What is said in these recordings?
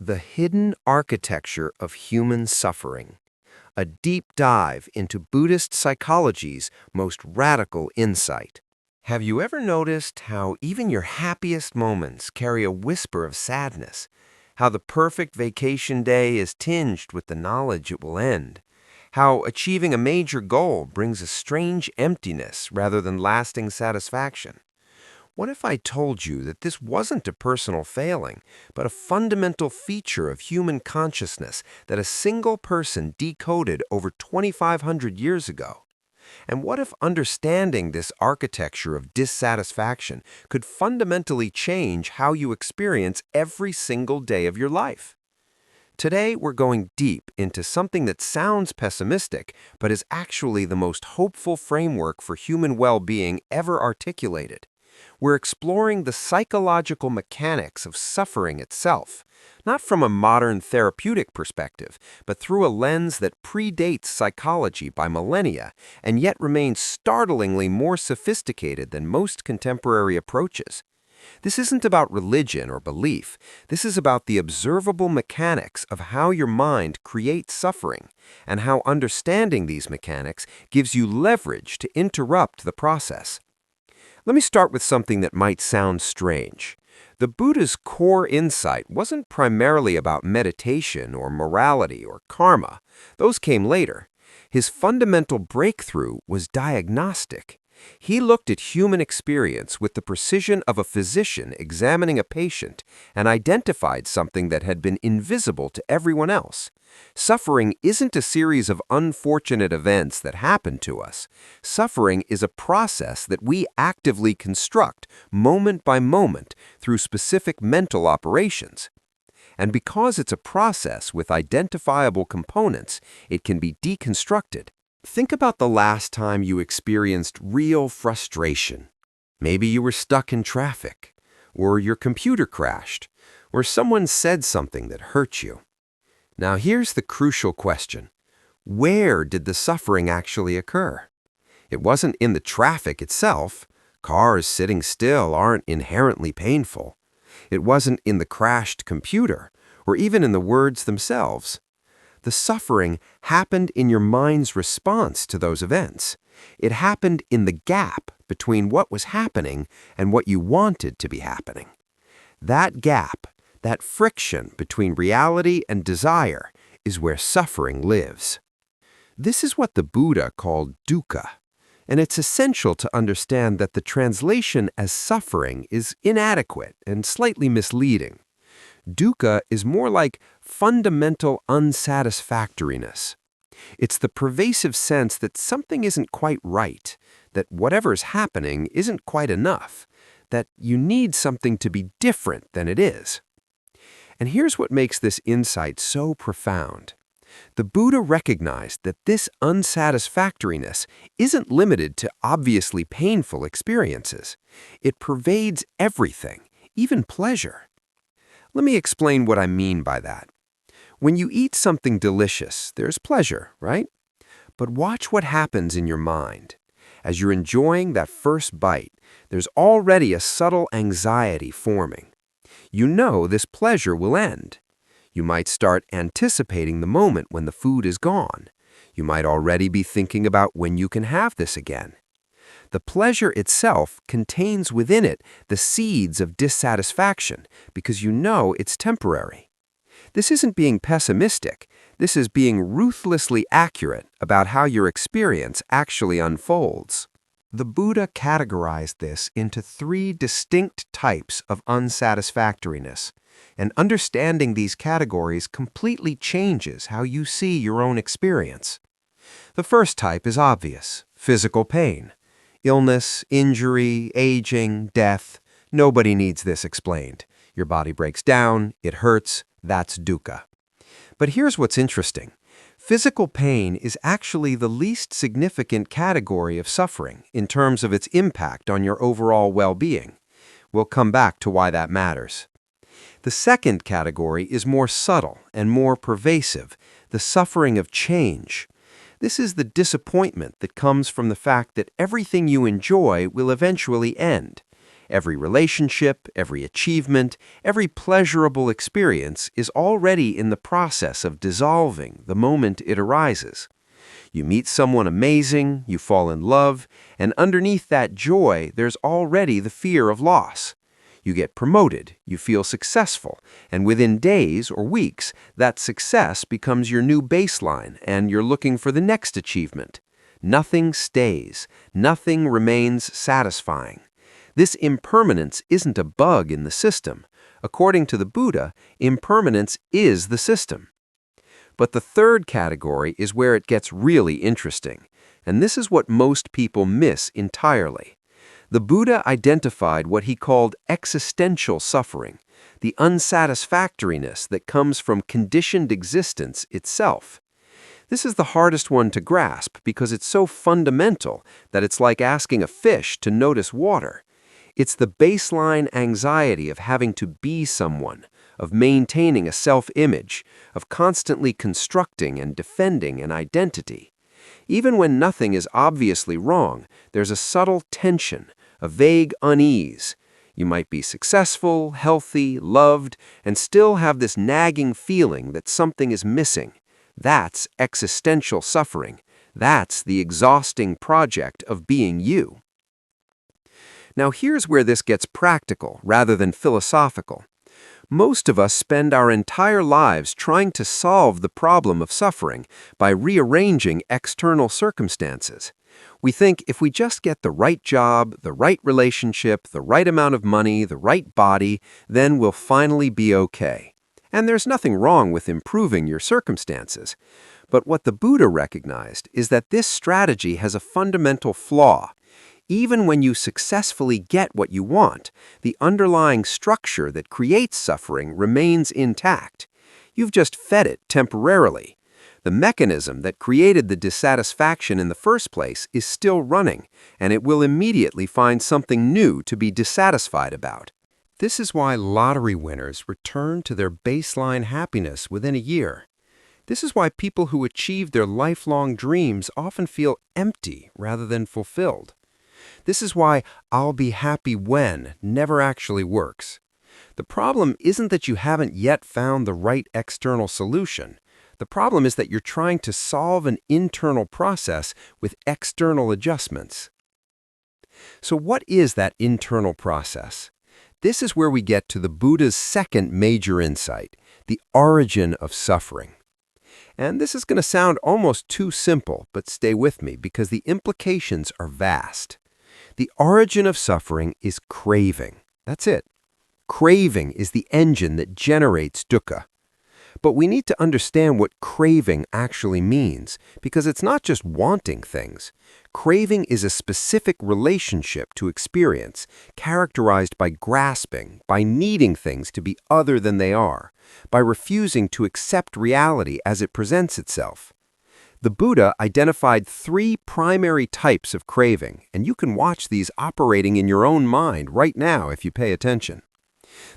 The Hidden Architecture of Human Suffering, a deep dive into Buddhist psychology's most radical insight. Have you ever noticed how even your happiest moments carry a whisper of sadness? How the perfect vacation day is tinged with the knowledge it will end? How achieving a major goal brings a strange emptiness rather than lasting satisfaction? What if I told you that this wasn't a personal failing, but a fundamental feature of human consciousness that a single person decoded over 2,500 years ago? And what if understanding this architecture of dissatisfaction could fundamentally change how you experience every single day of your life? Today, we're going deep into something that sounds pessimistic, but is actually the most hopeful framework for human well-being ever articulated. We're exploring the psychological mechanics of suffering itself, not from a modern therapeutic perspective, but through a lens that predates psychology by millennia and yet remains startlingly more sophisticated than most contemporary approaches. This isn't about religion or belief. This is about the observable mechanics of how your mind creates suffering and how understanding these mechanics gives you leverage to interrupt the process. Let me start with something that might sound strange. The Buddha's core insight wasn't primarily about meditation or morality or karma. Those came later. His fundamental breakthrough was diagnostic. He looked at human experience with the precision of a physician examining a patient and identified something that had been invisible to everyone else. Suffering isn't a series of unfortunate events that happen to us. Suffering is a process that we actively construct moment by moment through specific mental operations. And because it's a process with identifiable components, it can be deconstructed. Think about the last time you experienced real frustration. Maybe you were stuck in traffic, or your computer crashed, or someone said something that hurt you. Now here's the crucial question. Where did the suffering actually occur? It wasn't in the traffic itself. Cars sitting still aren't inherently painful. It wasn't in the crashed computer, or even in the words themselves. The suffering happened in your mind's response to those events. It happened in the gap between what was happening and what you wanted to be happening. That gap, that friction between reality and desire, is where suffering lives. This is what the Buddha called dukkha, and it's essential to understand that the translation as suffering is inadequate and slightly misleading. Dukkha is more like fundamental unsatisfactoriness. It's the pervasive sense that something isn't quite right, that whatever's happening isn't quite enough, that you need something to be different than it is. And here's what makes this insight so profound. The Buddha recognized that this unsatisfactoriness isn't limited to obviously painful experiences. It pervades everything, even pleasure. Let me explain what I mean by that. When you eat something delicious, there's pleasure, right? But watch what happens in your mind. As you're enjoying that first bite, there's already a subtle anxiety forming. You know this pleasure will end. You might start anticipating the moment when the food is gone. You might already be thinking about when you can have this again. The pleasure itself contains within it the seeds of dissatisfaction because you know it's temporary. This isn't being pessimistic. This is being ruthlessly accurate about how your experience actually unfolds. The Buddha categorized this into 3 distinct types of unsatisfactoriness, and understanding these categories completely changes how you see your own experience. The first type is obvious: physical pain. Illness, injury, aging, death. Nobody needs this explained. Your body breaks down, it hurts, that's dukkha. But here's what's interesting. Physical pain is actually the least significant category of suffering in terms of its impact on your overall well-being. We'll come back to why that matters. The second category is more subtle and more pervasive, the suffering of change. This is the disappointment that comes from the fact that everything you enjoy will eventually end. Every relationship, every achievement, every pleasurable experience is already in the process of dissolving the moment it arises. You meet someone amazing, you fall in love, and underneath that joy, there's already the fear of loss. You get promoted, you feel successful, and within days or weeks, that success becomes your new baseline and you're looking for the next achievement. Nothing stays, nothing remains satisfying. This impermanence isn't a bug in the system. According to the Buddha, impermanence is the system. But the third category is where it gets really interesting, and this is what most people miss entirely. The Buddha identified what he called existential suffering, the unsatisfactoriness that comes from conditioned existence itself. This is the hardest one to grasp because it's so fundamental that it's like asking a fish to notice water. It's the baseline anxiety of having to be someone, of maintaining a self-image, of constantly constructing and defending an identity. Even when nothing is obviously wrong, there's a subtle tension, a vague unease. You might be successful, healthy, loved, and still have this nagging feeling that something is missing. That's existential suffering. That's the exhausting project of being you. Now here's where this gets practical rather than philosophical. Most of us spend our entire lives trying to solve the problem of suffering by rearranging external circumstances. We think if we just get the right job, the right relationship, the right amount of money, the right body, then we'll finally be okay. And there's nothing wrong with improving your circumstances. But what the Buddha recognized is that this strategy has a fundamental flaw. Even when you successfully get what you want, the underlying structure that creates suffering remains intact. You've just fed it temporarily. The mechanism that created the dissatisfaction in the first place is still running, and it will immediately find something new to be dissatisfied about. This is why lottery winners return to their baseline happiness within a year. This is why people who achieve their lifelong dreams often feel empty rather than fulfilled. This is why "I'll be happy when" never actually works. The problem isn't that you haven't yet found the right external solution. The problem is that you're trying to solve an internal process with external adjustments. So what is that internal process? This is where we get to the Buddha's second major insight, the origin of suffering. And this is going to sound almost too simple, but stay with me because the implications are vast. The origin of suffering is craving. That's it. Craving is the engine that generates dukkha. But we need to understand what craving actually means, because it's not just wanting things. Craving is a specific relationship to experience, characterized by grasping, by needing things to be other than they are, by refusing to accept reality as it presents itself. The Buddha identified 3 primary types of craving, and you can watch these operating in your own mind right now if you pay attention.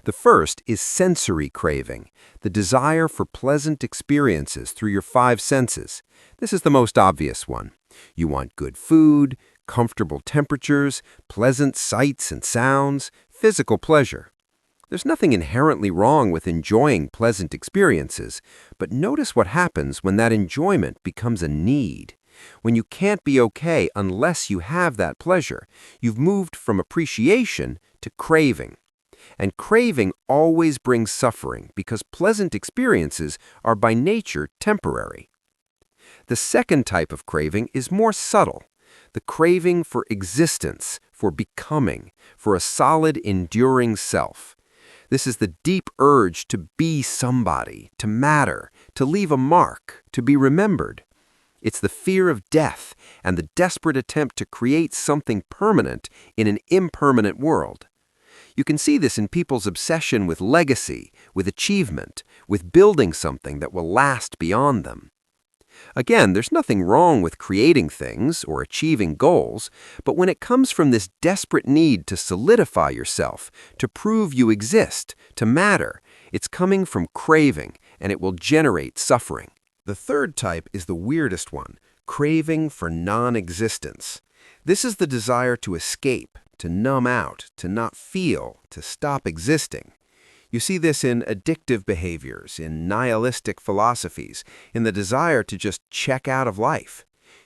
The first is sensory craving, the desire for pleasant experiences through your 5 senses. This is the most obvious one. You want good food, comfortable temperatures, pleasant sights and sounds, physical pleasure. There's nothing inherently wrong with enjoying pleasant experiences, but notice what happens when that enjoyment becomes a need. When you can't be okay unless you have that pleasure, you've moved from appreciation to craving. And craving always brings suffering because pleasant experiences are by nature temporary. The second type of craving is more subtle, the craving for existence, for becoming, for a solid, enduring self. This is the deep urge to be somebody, to matter, to leave a mark, to be remembered. It's the fear of death and the desperate attempt to create something permanent in an impermanent world. You can see this in people's obsession with legacy, with achievement, with building something that will last beyond them. Again, there's nothing wrong with creating things or achieving goals, but when it comes from this desperate need to solidify yourself, to prove you exist, to matter, it's coming from craving, and it will generate suffering. The third type is the weirdest one, craving for non-existence. This is the desire to escape, to numb out, to not feel, to stop existing. You see this in addictive behaviors, in nihilistic philosophies, in the desire to just check out of life.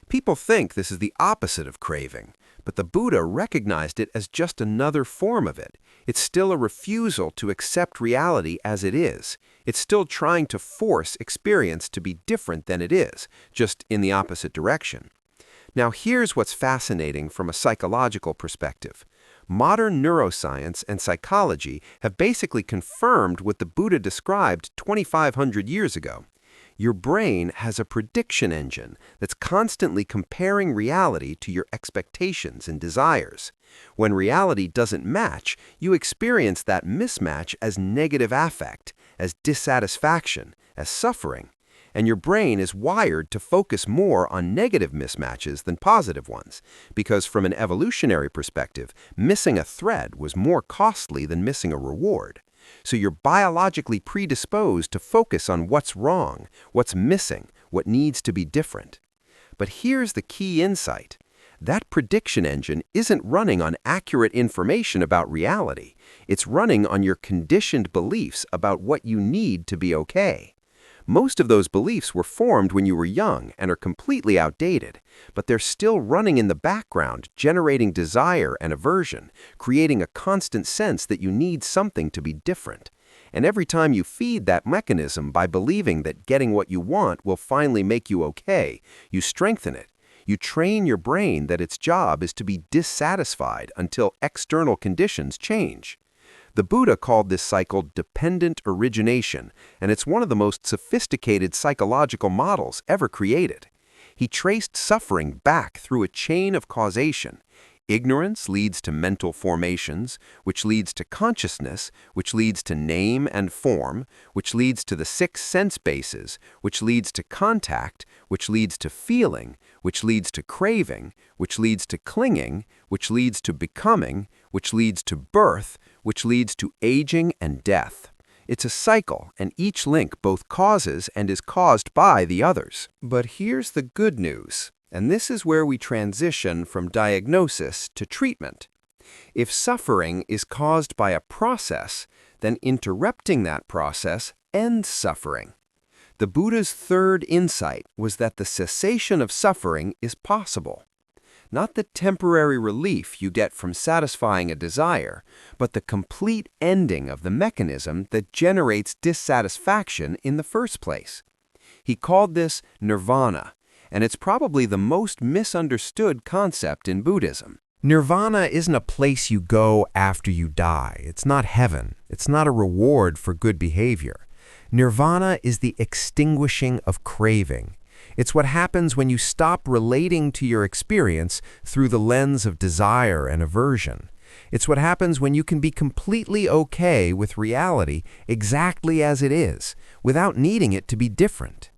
People think this is the opposite of craving, but the Buddha recognized it as just another form of it. It's still a refusal to accept reality as it is. It's still trying to force experience to be different than it is, just in the opposite direction. Now here's what's fascinating from a psychological perspective. Modern neuroscience and psychology have basically confirmed what the Buddha described 2,500 years ago. Your brain has a prediction engine that's constantly comparing reality to your expectations and desires. When reality doesn't match, you experience that mismatch as negative affect, as dissatisfaction, as suffering. And your brain is wired to focus more on negative mismatches than positive ones, because from an evolutionary perspective, missing a thread was more costly than missing a reward. So you're biologically predisposed to focus on what's wrong, what's missing, what needs to be different. But here's the key insight. That prediction engine isn't running on accurate information about reality. It's running on your conditioned beliefs about what you need to be okay. Most of those beliefs were formed when you were young and are completely outdated, but they're still running in the background, generating desire and aversion, creating a constant sense that you need something to be different. And every time you feed that mechanism by believing that getting what you want will finally make you okay, you strengthen it. You train your brain that its job is to be dissatisfied until external conditions change. The Buddha called this cycle dependent origination, and it's one of the most sophisticated psychological models ever created. He traced suffering back through a chain of causation. Ignorance leads to mental formations, which leads to consciousness, which leads to name and form, which leads to the 6 sense bases, which leads to contact, which leads to feeling, which leads to craving, which leads to clinging, which leads to becoming, which leads to birth, which leads to aging and death. It's a cycle, and each link both causes and is caused by the others. But here's the good news, and this is where we transition from diagnosis to treatment. If suffering is caused by a process, then interrupting that process ends suffering. The Buddha's third insight was that the cessation of suffering is possible. Not the temporary relief you get from satisfying a desire, but the complete ending of the mechanism that generates dissatisfaction in the first place. He called this nirvana, and it's probably the most misunderstood concept in Buddhism. Nirvana isn't a place you go after you die. It's not heaven. It's not a reward for good behavior. Nirvana is the extinguishing of craving. It's what happens when you stop relating to your experience through the lens of desire and aversion. It's what happens when you can be completely okay with reality exactly as it is, without needing it to be different.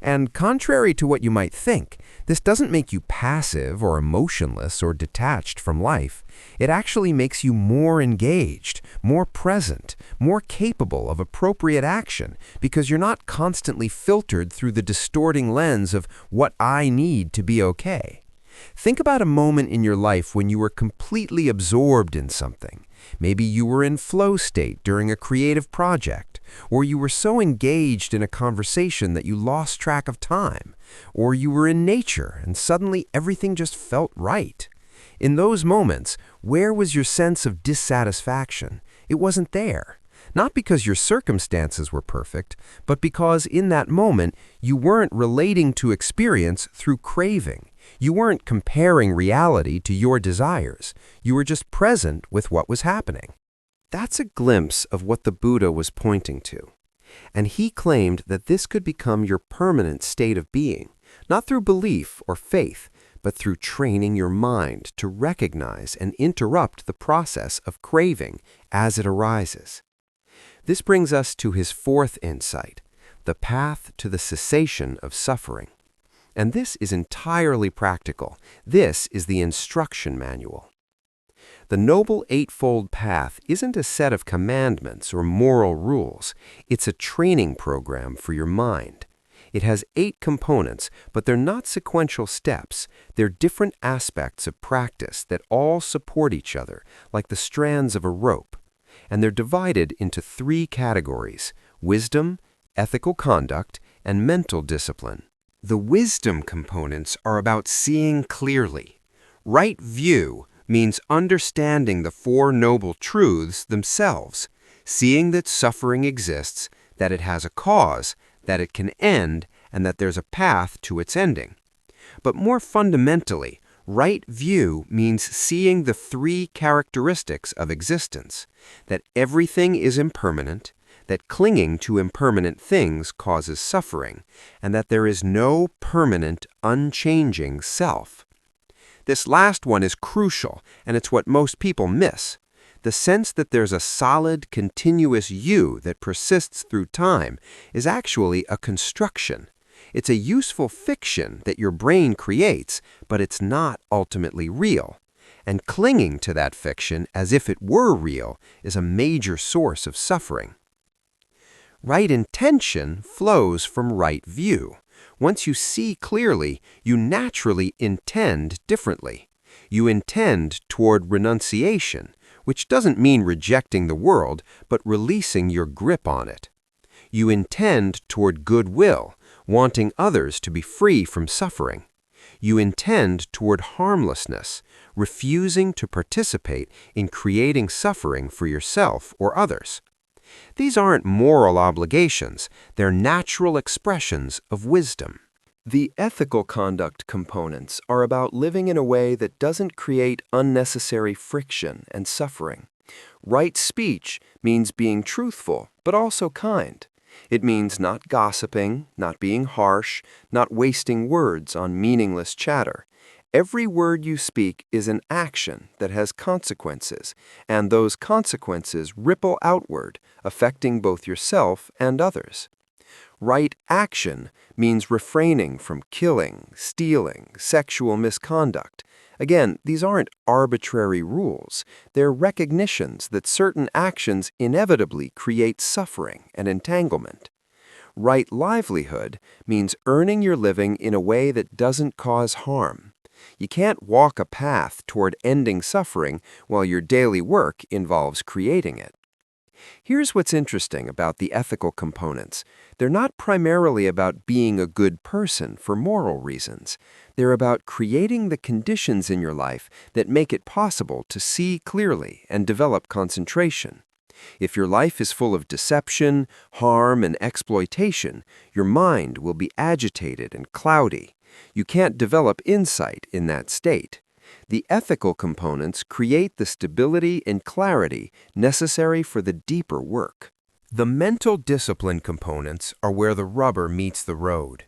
And contrary to what you might think, this doesn't make you passive or emotionless or detached from life. It actually makes you more engaged, more present, more capable of appropriate action, because you're not constantly filtered through the distorting lens of what I need to be okay. Think about a moment in your life when you were completely absorbed in something. Maybe you were in flow state during a creative project, or you were so engaged in a conversation that you lost track of time, or you were in nature and suddenly everything just felt right. In those moments, where was your sense of dissatisfaction? It wasn't there. Not because your circumstances were perfect, but because in that moment you weren't relating to experience through craving. You weren't comparing reality to your desires. You were just present with what was happening. That's a glimpse of what the Buddha was pointing to. And he claimed that this could become your permanent state of being, not through belief or faith, but through training your mind to recognize and interrupt the process of craving as it arises. This brings us to his fourth insight, the path to the cessation of suffering. And this is entirely practical. This is the instruction manual. The Noble Eightfold Path isn't a set of commandments or moral rules. It's a training program for your mind. It has 8 components, but they're not sequential steps. They're different aspects of practice that all support each other, like the strands of a rope. And they're divided into 3 categories: wisdom, ethical conduct, and mental discipline. The wisdom components are about seeing clearly. Right view means understanding the 4 noble truths themselves, seeing that suffering exists, that it has a cause, that it can end, and that there's a path to its ending. But more fundamentally, right view means seeing the 3 characteristics of existence: that everything is impermanent, that clinging to impermanent things causes suffering, and that there is no permanent, unchanging self. This last one is crucial, and it's what most people miss. The sense that there's a solid, continuous you that persists through time is actually a construction. It's a useful fiction that your brain creates, but it's not ultimately real. And clinging to that fiction as if it were real is a major source of suffering. Right intention flows from right view. Once you see clearly, you naturally intend differently. You intend toward renunciation, which doesn't mean rejecting the world, but releasing your grip on it. You intend toward goodwill, wanting others to be free from suffering. You intend toward harmlessness, refusing to participate in creating suffering for yourself or others. These aren't moral obligations, they're natural expressions of wisdom. The ethical conduct components are about living in a way that doesn't create unnecessary friction and suffering. Right speech means being truthful, but also kind. It means not gossiping, not being harsh, not wasting words on meaningless chatter. Every word you speak is an action that has consequences, and those consequences ripple outward, affecting both yourself and others. Right action means refraining from killing, stealing, sexual misconduct. Again, these aren't arbitrary rules. They're recognitions that certain actions inevitably create suffering and entanglement. Right livelihood means earning your living in a way that doesn't cause harm. You can't walk a path toward ending suffering while your daily work involves creating it. Here's what's interesting about the ethical components. They're not primarily about being a good person for moral reasons. They're about creating the conditions in your life that make it possible to see clearly and develop concentration. If your life is full of deception, harm, and exploitation, your mind will be agitated and cloudy. You can't develop insight in that state. The ethical components create the stability and clarity necessary for the deeper work. The mental discipline components are where the rubber meets the road.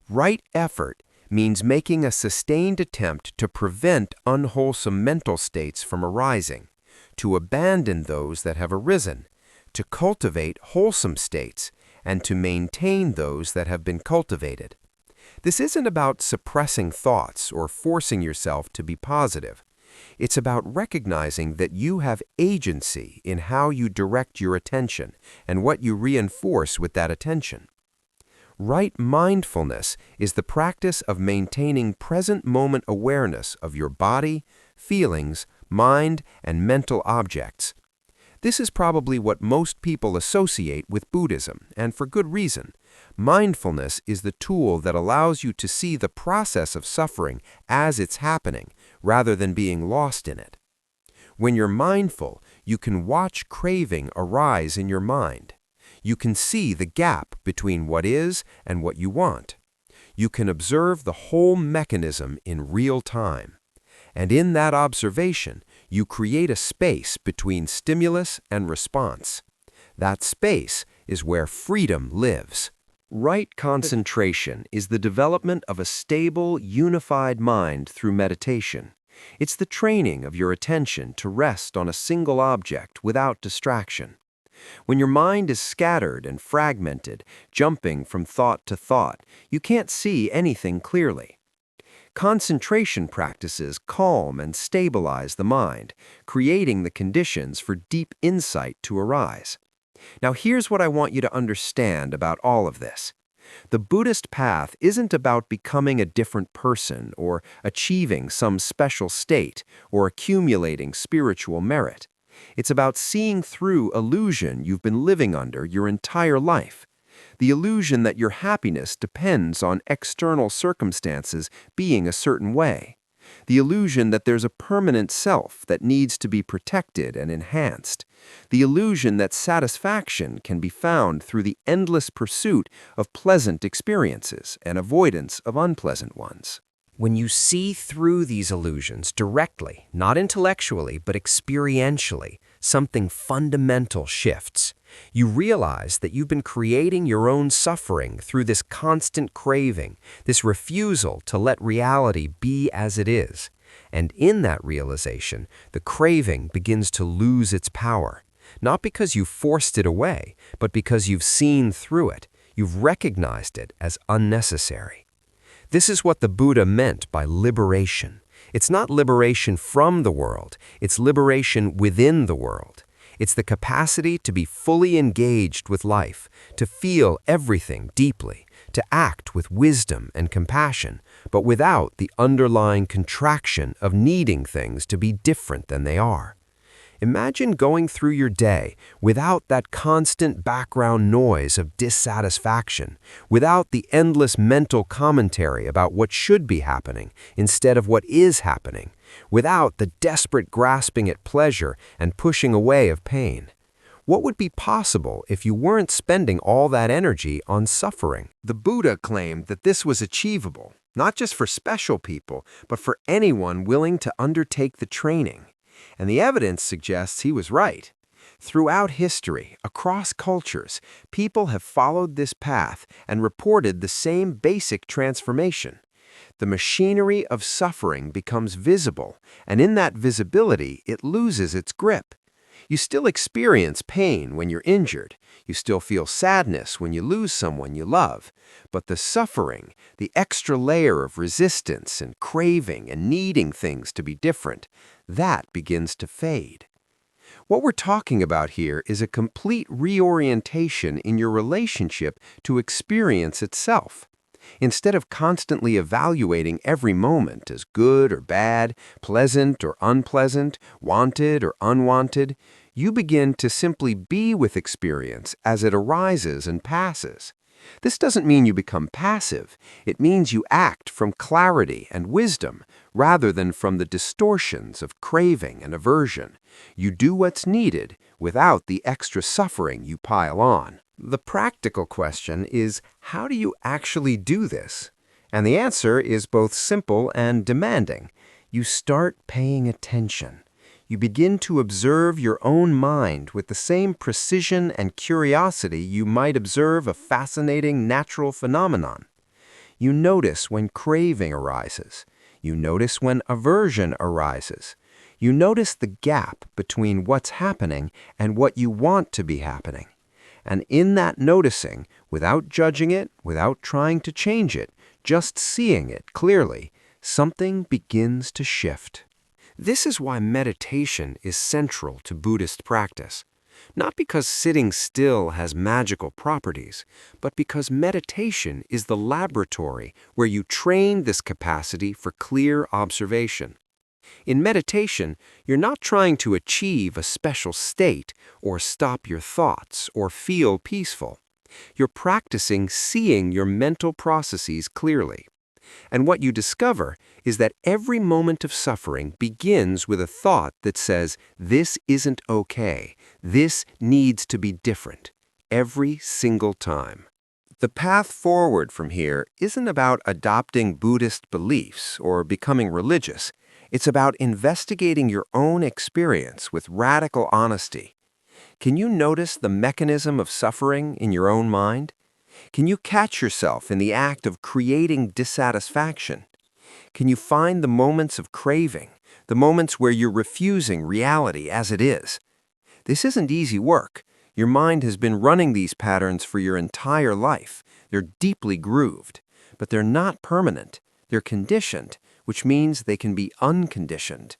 Right effort means making a sustained attempt to prevent unwholesome mental states from arising, to abandon those that have arisen, to cultivate wholesome states, and to maintain those that have been cultivated. This isn't about suppressing thoughts or forcing yourself to be positive. It's about recognizing that you have agency in how you direct your attention and what you reinforce with that attention. Right mindfulness is the practice of maintaining present moment awareness of your body, feelings, mind, and mental objects. This is probably what most people associate with Buddhism, and for good reason. Mindfulness is the tool that allows you to see the process of suffering as it's happening, rather than being lost in it. When you're mindful, you can watch craving arise in your mind. You can see the gap between what is and what you want. You can observe the whole mechanism in real time. And in that observation, you create a space between stimulus and response. That space is where freedom lives. Right concentration is the development of a stable, unified mind through meditation. It's the training of your attention to rest on a single object without distraction. When your mind is scattered and fragmented, jumping from thought to thought, you can't see anything clearly. Concentration practices calm and stabilize the mind, creating the conditions for deep insight to arise. Now here's what I want you to understand about all of this. The Buddhist path isn't about becoming a different person or achieving some special state or accumulating spiritual merit. It's about seeing through illusion you've been living under your entire life. The illusion that your happiness depends on external circumstances being a certain way. The illusion that there's a permanent self that needs to be protected and enhanced. The illusion that satisfaction can be found through the endless pursuit of pleasant experiences and avoidance of unpleasant ones. When you see through these illusions directly, not intellectually, but experientially, something fundamental shifts. You realize that you've been creating your own suffering through this constant craving, this refusal to let reality be as it is. And in that realization, the craving begins to lose its power. Not because you forced it away, but because you've seen through it. You've recognized it as unnecessary. This is what the Buddha meant by liberation. It's not liberation from the world, it's liberation within the world. It's the capacity to be fully engaged with life, to feel everything deeply, to act with wisdom and compassion, but without the underlying contraction of needing things to be different than they are. Imagine going through your day without that constant background noise of dissatisfaction, without the endless mental commentary about what should be happening instead of what is happening, without the desperate grasping at pleasure and pushing away of pain. What would be possible if you weren't spending all that energy on suffering? The Buddha claimed that this was achievable, not just for special people, but for anyone willing to undertake the training. And the evidence suggests he was right. Throughout history, across cultures, people have followed this path and reported the same basic transformation. The machinery of suffering becomes visible, and in that visibility, it loses its grip. You still experience pain when you're injured. You still feel sadness when you lose someone you love. But the suffering, the extra layer of resistance and craving and needing things to be different, that begins to fade. What we're talking about here is a complete reorientation in your relationship to experience itself. Instead of constantly evaluating every moment as good or bad, pleasant or unpleasant, wanted or unwanted, you begin to simply be with experience as it arises and passes. This doesn't mean you become passive. It means you act from clarity and wisdom rather than from the distortions of craving and aversion. You do what's needed without the extra suffering you pile on. The practical question is, how do you actually do this? And the answer is both simple and demanding. You start paying attention. You begin to observe your own mind with the same precision and curiosity you might observe a fascinating natural phenomenon. You notice when craving arises. You notice when aversion arises. You notice the gap between what's happening and what you want to be happening. And in that noticing, without judging it, without trying to change it, just seeing it clearly, something begins to shift. This is why meditation is central to Buddhist practice. Not because sitting still has magical properties, but because meditation is the laboratory where you train this capacity for clear observation. In meditation, you're not trying to achieve a special state or stop your thoughts or feel peaceful. You're practicing seeing your mental processes clearly. And what you discover is that every moment of suffering begins with a thought that says, this isn't okay, this needs to be different, every single time. The path forward from here isn't about adopting Buddhist beliefs or becoming religious. It's about investigating your own experience with radical honesty. Can you notice the mechanism of suffering in your own mind? Can you catch yourself in the act of creating dissatisfaction? Can you find the moments of craving, the moments where you're refusing reality as it is? This isn't easy work. Your mind has been running these patterns for your entire life. They're deeply grooved, but they're not permanent. They're conditioned, which means they can be unconditioned.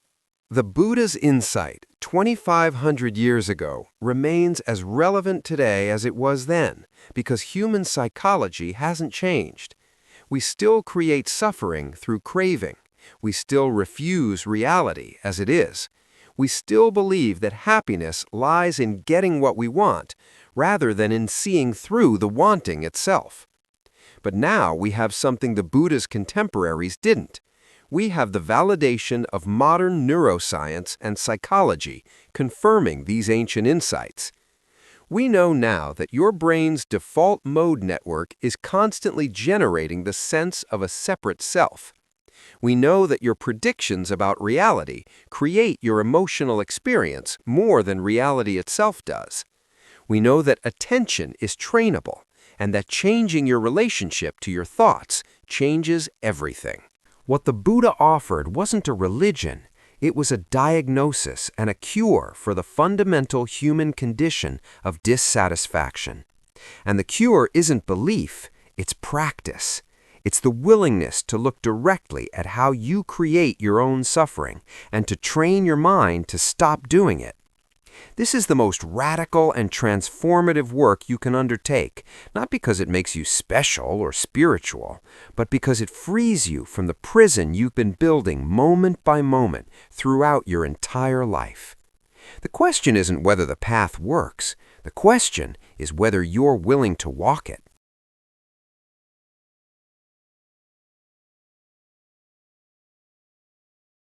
The Buddha's insight 2,500 years ago remains as relevant today as it was then, because human psychology hasn't changed. We still create suffering through craving. We still refuse reality as it is. We still believe that happiness lies in getting what we want, rather than in seeing through the wanting itself. But now we have something the Buddha's contemporaries didn't. We have the validation of modern neuroscience and psychology confirming these ancient insights. We know now that your brain's default mode network is constantly generating the sense of a separate self. We know that your predictions about reality create your emotional experience more than reality itself does. We know that attention is trainable, and that changing your relationship to your thoughts changes everything. What the Buddha offered wasn't a religion, it was a diagnosis and a cure for the fundamental human condition of dissatisfaction. And the cure isn't belief, it's practice. It's the willingness to look directly at how you create your own suffering and to train your mind to stop doing it. This is the most radical and transformative work you can undertake, not because it makes you special or spiritual, but because it frees you from the prison you've been building moment by moment throughout your entire life. The question isn't whether the path works. The question is whether you're willing to walk it.